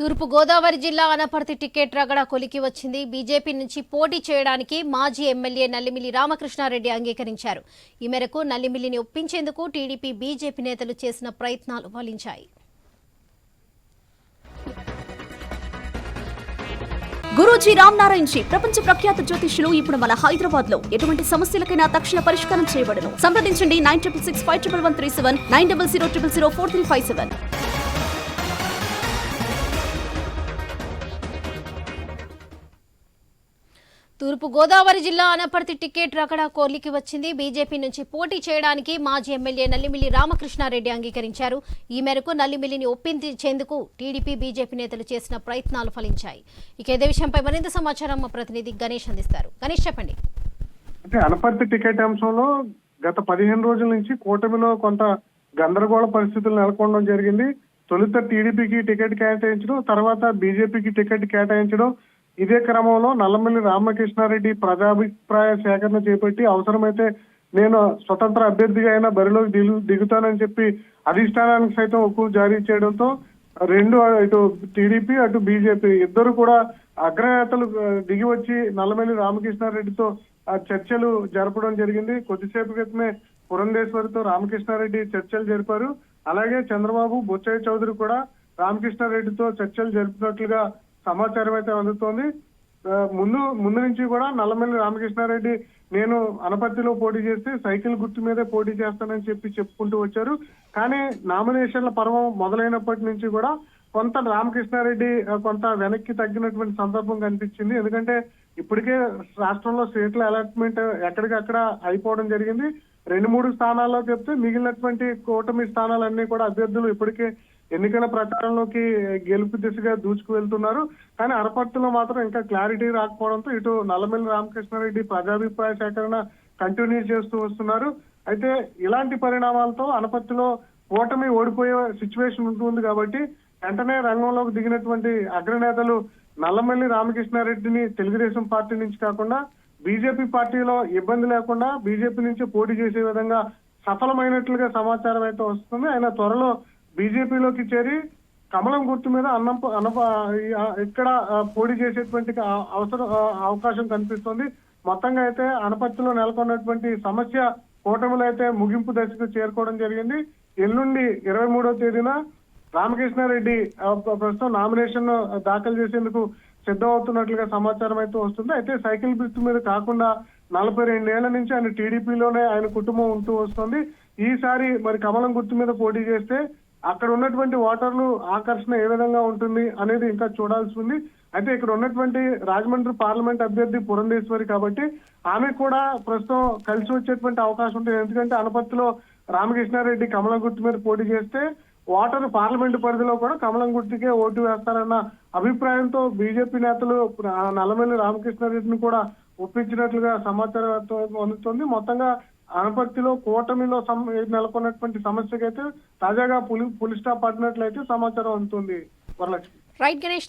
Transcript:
తూర్పు గోదావరి జిల్లా అనపర్తి టికెట్ రగడ కొలికి వచ్చింది. బీజేపీ నుంచి పోటీ చేయడానికి మాజీ ఎమ్మెల్యే నల్లిమిల్లి రామకృష్ణారెడ్డి అంగీకరించారు. ఈ మేరకు నల్లిమిల్లిని ఒప్పించేందుకు టీడీపీ బీజేపీ నేతలు చేసిన ప్రయత్నాలు ఫలించాయి. గురూజీ రామ్నారాయణ్ జీ ప్రపంచ ప్రఖ్యాత జ్యోతిష్యులు ఇప్పుడు మన హైదరాబాద్ లో ఎటువంటి సమస్యలకైనా తక్షణ పరిష్కారం చేయబడును. సంప్రదించండి 96651137 9000004357. తూర్పు గోదావరి జిల్లా అనపర్తి టికెట్ రగడ కోర్లికి వచ్చింది. బీజేపీ నుంచి పోటీ చేయడానికి మాజీ ఎమ్మెల్యే నల్లిమిల్లి రామకృష్ణారెడ్డి అంగీకరించారు. ఈ మేరకు నల్లిమిల్లిని ఒప్పించేందుకు టీడీపీ బీజేపీ నేతలు చేసిన ప్రయత్నాలు ఫలించాయి. ఇక ఇదే విషయంపై మరింత సమాచారం మా ప్రతినిధి గణేష్ అందిస్తారు. గణేష్, చెప్పండి. అంటే అనపర్తి టికెట్ అంశంలో గత 15 రోజుల నుంచి కూటమిలో కొంత గందరగోళ పరిస్థితులు నెలకొనడం జరిగింది. తొలుత టీడీపీకి టికెట్ కేటాయించడం, తర్వాత బీజేపీకి టికెట్ కేటాయించడం. ఇదే క్రమంలో నల్లమిల్లి రామకృష్ణారెడ్డి ప్రజాభిప్రాయ సేకరణ చేపట్టి అవసరమైతే నేను స్వతంత్ర అభ్యర్థిగా అయినా బరిలోకి దిగుతానని చెప్పి అధిష్టానానికి సైతం ఒప్పులు జారీ చేయడంతో ఇటు టీడీపీ అటు బీజేపీ ఇద్దరు కూడా అగ్రనేతలు దిగి వచ్చి నల్లమిల్లి రామకృష్ణారెడ్డితో చర్చలు జరపడం జరిగింది. కొద్దిసేపు క్రితమే పురంధేశ్వరితో రామకృష్ణారెడ్డి చర్చలు జరిపారు. అలాగే చంద్రబాబు, బొత్సయ్య చౌదరి కూడా రామకృష్ణారెడ్డితో చర్చలు జరిపినట్లుగా సమాచారం అయితే అందుతోంది. ముందు నుంచి కూడా నల్లమిల్లి రామకృష్ణారెడ్డి నేను అనపర్తిలో పోటీ చేస్తే సైకిల్ గుర్తు మీదే పోటీ చేస్తానని చెప్పుకుంటూ వచ్చారు. కానీ నామినేషన్ల పర్వం మొదలైనప్పటి నుంచి కూడా కొంత రామకృష్ణారెడ్డి కొంత వెనక్కి తగ్గినటువంటి సందర్భం కనిపించింది. ఎందుకంటే ఇప్పటికే రాష్ట్రంలో సీట్ల అలాట్మెంట్ ఎక్కడికక్కడ అయిపోవడం జరిగింది. 2-3 స్థానాల్లో చెప్తే మిగిలినటువంటి కూటమి స్థానాలన్నీ కూడా అభ్యర్థులు ఇప్పటికే ఎన్నికల ప్రచారంలోకి గెలుపు దిశగా దూచుకు వెళ్తున్నారు. కానీ అనపర్తిలో మాత్రం ఇంకా క్లారిటీ రాకపోవడంతో ఇటు నల్లమిల్లి రామకృష్ణారెడ్డి ప్రజాభిప్రాయ సేకరణ కంటిన్యూ చేస్తూ వస్తున్నారు. అయితే ఇలాంటి పరిణామాలతో అనపర్తిలో కూటమి ఓడిపోయే సిచ్యువేషన్ ఉంటుంది కాబట్టి వెంటనే రంగంలోకి దిగినటువంటి అగ్రనేతలు నల్లమిల్లి రామకృష్ణారెడ్డిని తెలుగుదేశం పార్టీ నుంచి కాకుండా బీజేపీ పార్టీలో ఇబ్బంది లేకుండా బీజేపీ నుంచి పోటీ చేసే విధంగా సఫలమైనట్లుగా సమాచారం అయితే వస్తుంది. ఆయన త్వరలో బీజేపీలోకి చేరి కమలం గుర్తు మీద ఇక్కడ పోటీ చేసేటువంటి అవకాశం కనిపిస్తుంది. మొత్తంగా అయితే అనపర్తిలో నెలకొన్నటువంటి సమస్య కూటమిలో అయితే ముగింపు దశకు చేరుకోవడం జరిగింది. ఎల్లుండి 23వ తేదీన రామకృష్ణారెడ్డి ప్రస్తుతం నామినేషన్ దాఖలు చేసేందుకు సిద్ధమవుతున్నట్లుగా సమాచారం అయితే వస్తుంది. అయితే సైకిల్ గుర్తు మీద కాకుండా 42 ఏళ్ల నుంచి ఆయన టీడీపీలోనే ఆయన కుటుంబం ఉంటూ వస్తుంది. ఈసారి మరి కమలం గుర్తు మీద పోటీ చేస్తే అక్కడ ఉన్నటువంటి ఓటర్లు ఆకర్షణ ఏ విధంగా ఉంటుంది అనేది ఇంకా చూడాల్సి ఉంది. అయితే ఇక్కడ ఉన్నటువంటి రాజమండ్రి పార్లమెంట్ అభ్యర్థి పురంధేశ్వరి కాబట్టి ఆమె కూడా ప్రస్తుతం కలిసి వచ్చేటువంటి అవకాశం ఉంటుంది. ఎందుకంటే అనపర్తిలో రామకృష్ణారెడ్డి కమలం గుర్తు మీద పోటీ చేస్తే ఓటరు పార్లమెంటు పరిధిలో కూడా కమలం గుర్తుకే ఓటు వేస్తారన్న అభిప్రాయంతో బీజేపీ నేతలు నల్లమిల్లి రామకృష్ణారెడ్డిని కూడా ఒప్పించినట్లుగా సమాచారం అందుతుంది. మొత్తంగా అనపర్తిలో కూటమిలో నెలకొన్నటువంటి సమస్యకైతే తాజాగా పులి స్టాప్ పడినట్లయితే సమాచారం అందుతుంది. వరలక్ష్మి. రైట్ గణేష్.